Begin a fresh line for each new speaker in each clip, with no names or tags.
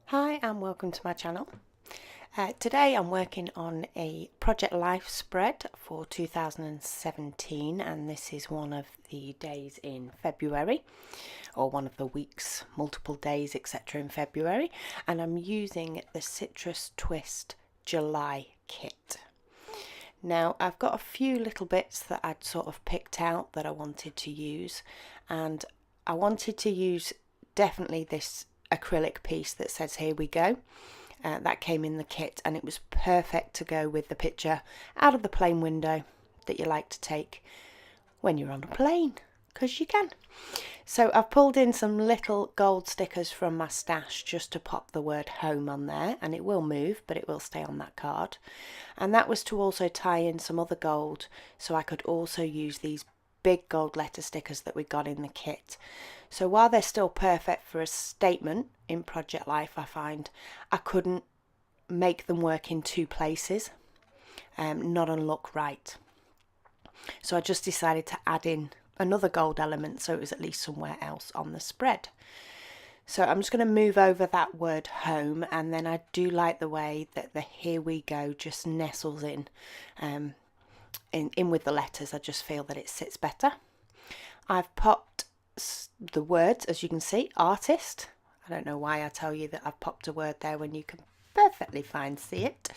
Hi and welcome to my channel. Today I'm working on a Project Life spread for 2017, and this is one of the days in February, or one of the weeks, multiple days etc. in February, and I'm using the Citrus Twist July kit. Now I've got a few little bits that I'd sort of picked out that I wanted to use, and I wanted to use definitely this acrylic piece that says "Here we go." That came in the kit, and it was perfect to go with the picture out of the plane window that you like to take when you're on a plane, because you can. So I've pulled in some little gold stickers from my stash just to pop the word home on there, and it will move but it will stay on that card. And that was to also tie in some other gold, so I could also use these big gold letter stickers that we got in the kit. So while they're still perfect for a statement in Project Life, I find I couldn't make them work in two places, not and look right. So I just decided to add in another gold element so it was at least somewhere else on the spread. So I'm just going to move over that word home, and then I do like the way that the "Here we go" just nestles in with the letters. I just feel that it sits better. I've popped the words, as you can see, artist. I don't know why I tell you that I've popped a word there when you can perfectly fine see it.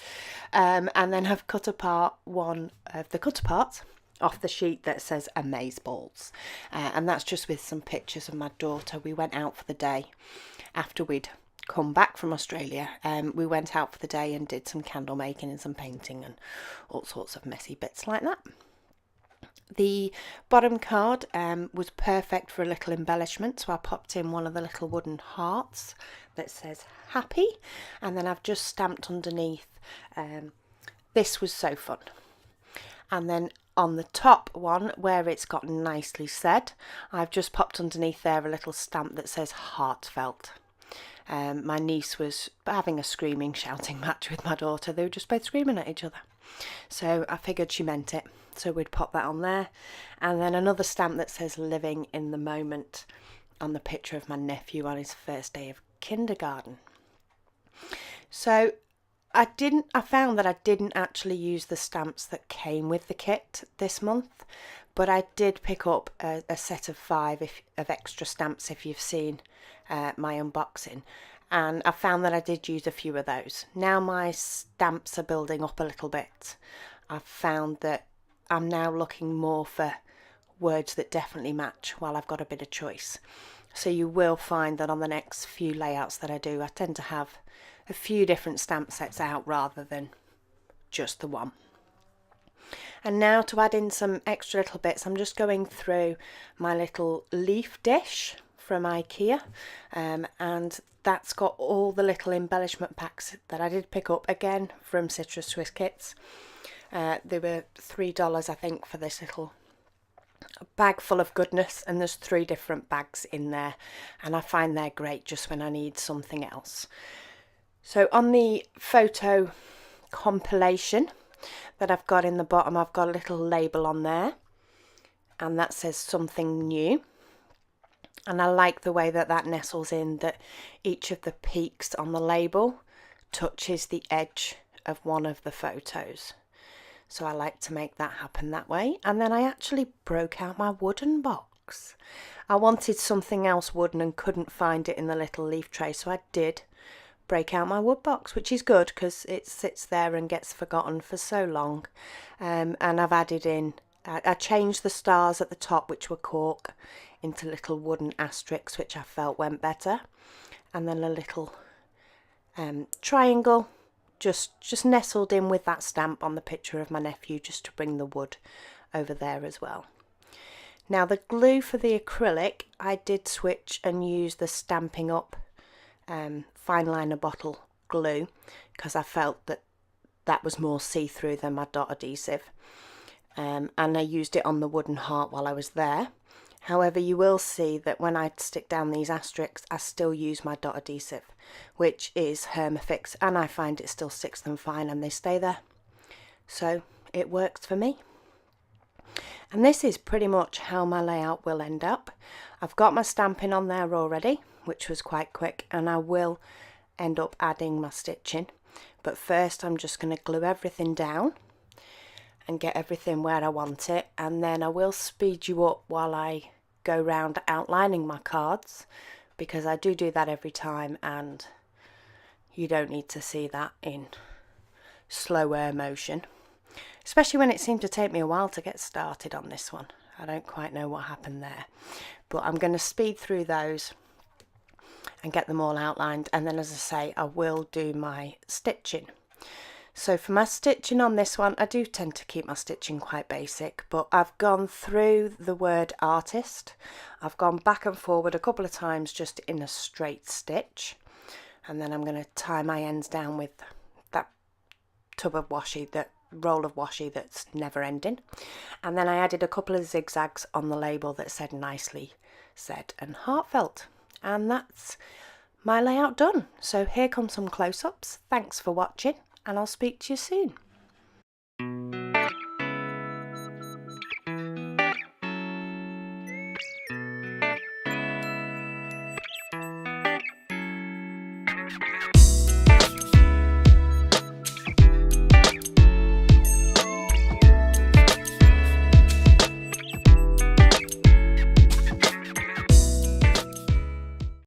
And then I've cut apart one of the cut aparts off the sheet that says Amazeballs, and that's just with some pictures of my daughter. We went out for the day after we'd come back from Australia. We went out for the day and did some candle making and some painting and all sorts of messy bits like that. The bottom card was perfect for a little embellishment, so I popped in one of the little wooden hearts that says happy, and then I've just stamped underneath "This was so fun." And then on the top one, where it's got "nicely said," I've just popped underneath there a little stamp that says heartfelt. My niece was having a screaming, shouting match with my daughter. They were just both screaming at each other. So I figured she meant it, so we'd pop that on there. And then another stamp that says "Living in the Moment" on the picture of my nephew on his first day of kindergarten. So I found that I didn't actually use the stamps that came with the kit this month, but I did pick up a set of 5 of extra stamps if you've seen my unboxing, and I found that I did use a few of those. Now my stamps are building up a little bit. I've found that I'm now looking more for words that definitely match while I've got a bit of choice. So you will find that on the next few layouts that I do, I tend to have a few different stamp sets out rather than just the one. And now to add in some extra little bits, I'm just going through my little leaf dish from IKEA, and that's got all the little embellishment packs that I did pick up again from Citrus Twist Kits. They were $3 I think for this little bag full of goodness, and there's 3 different bags in there, and I find they're great just when I need something else. So on the photo compilation that I've got in the bottom, I've got a little label on there, and that says "Something New." And I like the way that that nestles in, that each of the peaks on the label touches the edge of one of the photos. So I like to make that happen that way. And then I actually broke out my wooden box. I wanted something else wooden and couldn't find it in the little leaf tray, so I did break out my wood box, which is good because it sits there and gets forgotten for so long. And I've added in, I changed the stars at the top, which were cork, into little wooden asterisks, which I felt went better, and then a little triangle just nestled in with that stamp on the picture of my nephew, just to bring the wood over there as well. Now the glue for the acrylic, I did switch and use the Stampin' Up fine liner bottle glue, because I felt that that was more see-through than my dot adhesive, and I used it on the wooden heart while I was there. However, you will see that when I stick down these asterisks, I still use my dot adhesive, which is Hermafix, and I find it still sticks them fine and they stay there. So it works for me. And this is pretty much how my layout will end up. I've got my stamping on there already, which was quite quick, and I will end up adding my stitching, but first I'm just going to glue everything down and get everything where I want it, and then I will speed you up while I go round outlining my cards, because I do that every time and you don't need to see that in slower motion, especially when it seemed to take me a while to get started on this one. I don't quite know what happened there, but I'm going to speed through those and get them all outlined, and then, as I say, I will do my stitching. So for my stitching on this one, I do tend to keep my stitching quite basic, but I've gone through the word artist. I've gone back and forward a couple of times just in a straight stitch, and then I'm going to tie my ends down with that tub of washi, that roll of washi that's never ending, and then I added a couple of zigzags on the label that said nicely said and heartfelt, and that's my layout done. So here come some close-ups. Thanks for watching, and I'll speak to you soon.